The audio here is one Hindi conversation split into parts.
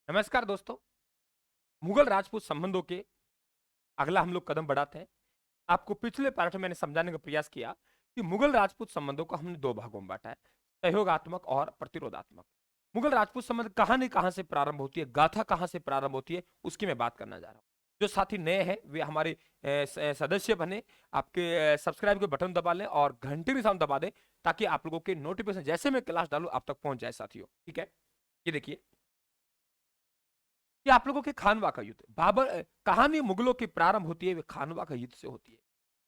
नमस्कार दोस्तों। मुगल राजपूत संबंधों के अगला हम लोग कदम बढ़ाते हैं। आपको पिछले पार्ट में मैंने समझाने का प्रयास किया कि मुगल राजपूत संबंधों को हमने दो भागों में बांटा है, सहयोगात्मक और प्रतिरोधात्मक। मुगल राजपूत संबंध कहानी कहां से प्रारंभ होती है, गाथा कहां से प्रारंभ होती है, उसकी मैं बात करना जा रहा हूं। जो साथी नए हैं वे हमारे सदस्य बने, आपके सब्सक्राइब के बटन दबा लें और घंटी निशान दबा दें ताकि आप लोगों के नोटिफिकेशन जैसे मैं क्लास डालूं आप तक पहुंच जाए साथियों। ठीक है, ये देखिए कि आप लोगों के खानवा का युद्ध कहानी मुगलों की प्रारंभ होती है वे खानवा का युद्ध से होती है।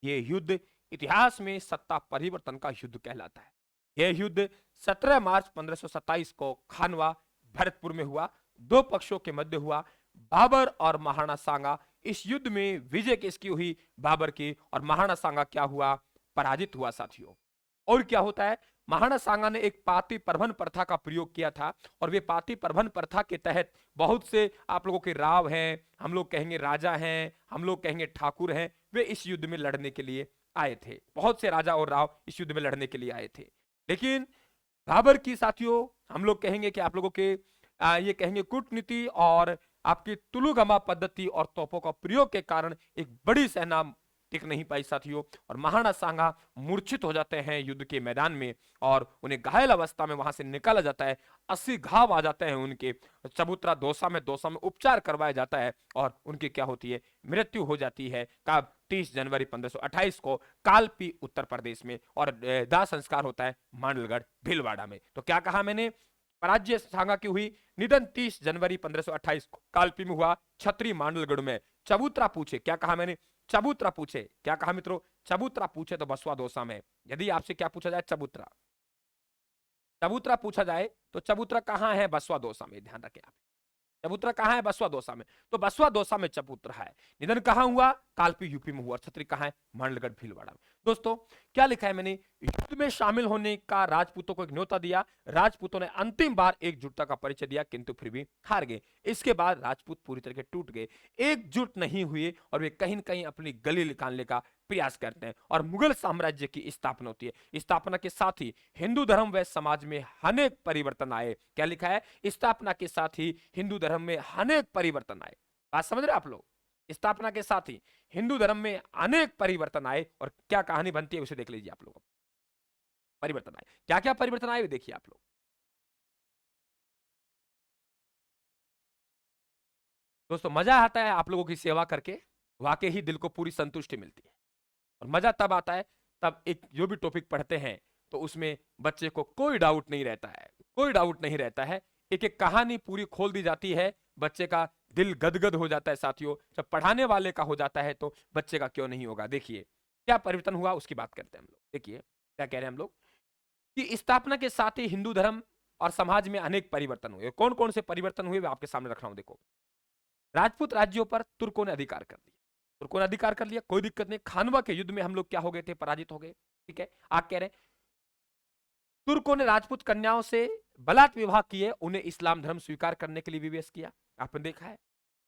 ये युद्ध इतिहास में सत्ता परिवर्तन का युद्ध कहलाता है। यह युद्ध 17 मार्च 1527 को खानवा भरतपुर में हुआ। दो पक्षों के मध्य हुआ। बाबर और महाराणा सांगा, इस युद्ध में विजय किसकी हुई? बाबर की। और महाराणा सांगा क्या हुआ? पराजित हुआ साथियों। और क्या होता है, महाराणा सांगा ने एक पाती प्रबंध प्रथा का प्रयोग किया था और वे पाती प्रबंध प्रथा के तहत बहुत से आप लोगों के राव हैं, हम लोग कहेंगे राजा हैं, हम लोग कहेंगे ठाकुर हैं, वे इस युद्ध में लड़ने के लिए आए थे। बहुत से राजा और राव इस युद्ध में लड़ने के लिए आए थे। लेकिन बाबर की साथियों, हम लोग कहेंगे कि आप लोगों के ये कहेंगे कूटनीति और आपकी तुलुगमा पद्धति और तोपों का प्रयोग के कारण एक बड़ी सेना टिक नहीं पाई साथियों, और महाराणा सांगा मूर्छित हो जाते हैं युद्ध के मैदान में और उन्हें घायल अवस्था में वहां से निकाला जाता है। 80 घाव आ जाते हैं उनके। चबूतरा दोसा में उपचार करवाया जाता है और उनकी क्या होती है? मृत्यु हो जाती है। कब? 30 जनवरी 1528 को कालपी उत्तर प्रदेश में। और दाह संस्कार होता है मांडलगढ़ भीलवाड़ा में। तो क्या कहा मैंने? पराजय सांगा की हुई, निधन 30 जनवरी 1528 को कालपी में हुआ, छत्री मांडलगढ़ में। चबूतरा पूछे, क्या कहा मैंने? चबूतरा पूछे, क्या कहा मित्रों? चबूतरा पूछे तो बसवा दोसा में। यदि आपसे क्या पूछा जाए? चबूतरा, चबूतरा पूछा जाए तो चबूतरा कहां है? बसवा दोसा में। ध्यान रखें आप, चबूतरा कहां है? बसवा दोसा में। तो बसवा दोसा में चबूतरा है। निधन कहां हुआ? कालपी यूपी में हुआ। छत्री कहां है? मांडलगढ़ भीलवाड़ा में। दोस्तों क्या लिखा है मैंने? युद्ध में शामिल होने का राजपूतों को एक न्योता दिया। राजपूतों ने अंतिम बार एकजुटता का परिचय दिया किंतु फिर भी हार गए। इसके बाद राजपूत पूरी तरह टूट गए, एकजुट नहीं हुए और वे कहीं न कहीं अपनी गली निकालने का प्रयास करते हैं और मुगल साम्राज्य की स्थापना होती है। स्थापना के साथ ही हिंदू धर्म व समाज में अनेक परिवर्तन आए। क्या लिखा है? स्थापना के साथ ही हिंदू धर्म में अनेक परिवर्तन आए। बात समझ रहे आप लोग? स्थापना के साथ ही हिंदू धर्म में अनेक परिवर्तन आए और क्या कहानी बनती है उसे देख लीजिए आप लोग। परिवर्तन आए, क्या क्या परिवर्तन आए देखिए आप लोग। दोस्तों मजा आता है आप लोगों की सेवा करके, वाकई ही दिल को पूरी संतुष्टि मिलती है। और मजा तब आता है तब एक जो भी टॉपिक पढ़ते हैं तो उसमें बच्चे को कोई डाउट नहीं रहता है, कोई डाउट नहीं रहता है। एक एक कहानी पूरी खोल दी जाती है, बच्चे का दिल गदगद हो जाता है साथियों। जब पढ़ाने वाले का हो जाता है तो बच्चे का क्यों नहीं होगा। देखिए क्या परिवर्तन हुआ उसकी बात करते हैं हम लोग। देखिए क्या कह रहे हैं हम लोग कि स्थापना के साथ ही हिंदू धर्म और समाज में अनेक परिवर्तन हुए। कौन कौन से परिवर्तन हुए मैं आपके सामने रख रहा हूं। देखो, राजपूत राज्यों पर तुर्कों ने अधिकार कर लिया। तुर्कों ने अधिकार कर लिया, कोई दिक्कत नहीं। खानवा के युद्ध में हम लोग क्या हो गए थे? पराजित हो गए। ठीक है, आप कह रहे हैं तुर्कों ने राजपूत कन्याओं से बलात् विवाह किए, उन्हें इस्लाम धर्म स्वीकार करने के लिए विवश किया। आपने देखा है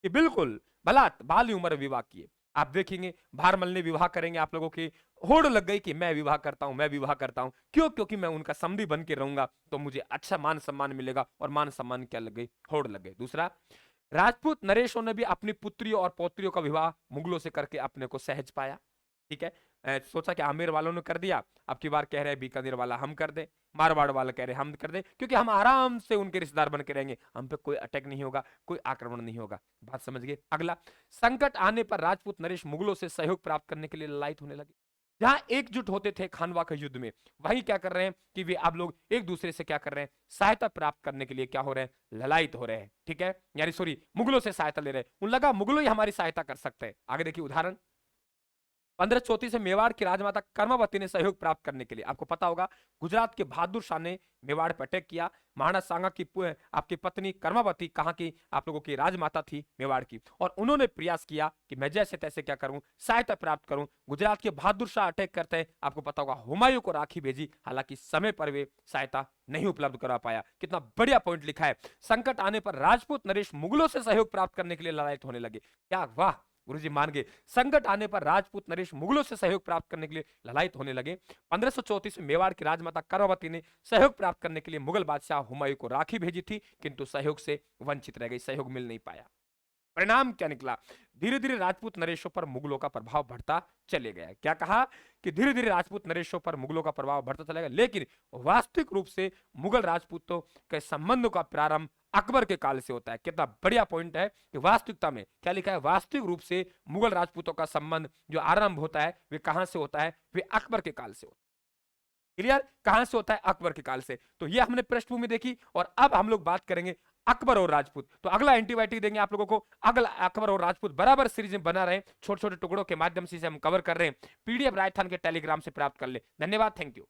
कि बिल्कुल बलात् बाली उम्र विवाह किए। आप देखेंगे भारमल ने विवाह करेंगे, आप लोगों की होड़ लग गई कि मैं विवाह करता हूं, मैं विवाह करता हूं। क्यों? क्योंकि मैं उनका समधी बन के रहूंगा तो मुझे अच्छा मान सम्मान मिलेगा। और मान सम्मान क्या लग गई? होड़ लग गई। दूसरा, राजपूत नरेशों ने भी अपनी पुत्रियों और पौत्रियों का विवाह मुगलों से करके अपने को सहज पाया। ठीक है, सोचा कि आमेर वालों ने कर दिया, अब की बार कह रहे हैं बीकानेर वाला हम कर दे, मारवाड़ वाला कह रहे हम कर दे, क्योंकि हम आराम से उनके रिश्तेदार बन के रहेंगे, हम पे कोई अटैक नहीं होगा, कोई आक्रमण नहीं होगा। बात समझ गए? अगला, संकट आने पर राजपूत नरेश मुगलों से सहयोग प्राप्त करने के लिए ललायत होने लगे। जहां एकजुट होते थे खानवा के युद्ध में, वही क्या कर रहे हैं कि वे आप लोग एक दूसरे से क्या कर रहे हैं? सहायता प्राप्त करने के लिए क्या हो रहे हैं? ललायत हो रहे हैं। ठीक है, यानी सॉरी, मुगलों से सहायता ले रहे हैं। उन लगा मुगलों ही हमारी सहायता कर सकते हैं। आगे देखिए उदाहरण, 1534 से मेवाड़ की राजमाता कर्मावती ने सहयोग प्राप्त करने के लिए, आपको पता होगा गुजरात के बहादुर शाह ने मेवाड़ पर अटैक किया। महाराणा सांगा की आपकी पत्नी कर्मावती कहां की? आप लोगों की राजमाता थी मेवाड़ की, और उन्होंने प्रयास किया कि मैं जैसे तैसे क्या करूं, सहायता प्राप्त करूं। गुजरात के बहादुर शाह अटैक करते हैं, आपको पता होगा हुमायूं को राखी भेजी, हालांकि समय पर वे सहायता नहीं उपलब्ध करा पाया। कितना बढ़िया पॉइंट लिखा है। संकट आने पर राजपूत नरेश मुगलों से सहयोग प्राप्त करने के लिए ललायत होने लगे। क्या वाह, गुरुजी मान गए। संकट आने पर राजपूत नरेश मुगलों से सहयोग प्राप्त करने के लिए ललायत होने लगे। 1534 में मेवाड़ की राजमाता करवती ने सहयोग प्राप्त करने के लिए मुगल बादशाह हुमायूं को राखी भेजी थी, किंतु सहयोग से वंचित रह गई, सहयोग मिल नहीं पाया। परिणाम क्या निकला? धीरे धीरे राजपूत नरेशों पर मुगलों का प्रभाव बढ़ता चले गया। क्या कहा कि धीरे धीरे राजपूत नरेशों पर मुगलों का प्रभाव बढ़ता चला गया, लेकिन वास्तविक रूप से मुगल राजपूतों के संबंधों का प्रारंभ अकबर के काल से होता है। कितना बढ़िया पॉइंट है कि वास्तविकता में क्या लिखा है, वास्तविक रूप से मुगल राजपूतों का संबंध जो आरंभ होता है वे कहां से होता है, वे अकबर के काल से होता है। क्लियर? कहां से होता है? अकबर के काल से। तो ये हमने पृष्ठभूमि देखी और अब हम लोग बात करेंगे अकबर और राजपूत। तो अगला एंटीबायोटिक देंगे आप लोगों को, अगला अकबर और राजपूत बराबर सीरीज में बना रहे, छोटे छोटे टुकड़ों के माध्यम से हम कवर कर रहे हैं। पीडीएफ राजस्थान के टेलीग्राम से प्राप्त कर ले। धन्यवाद, थैंक यू।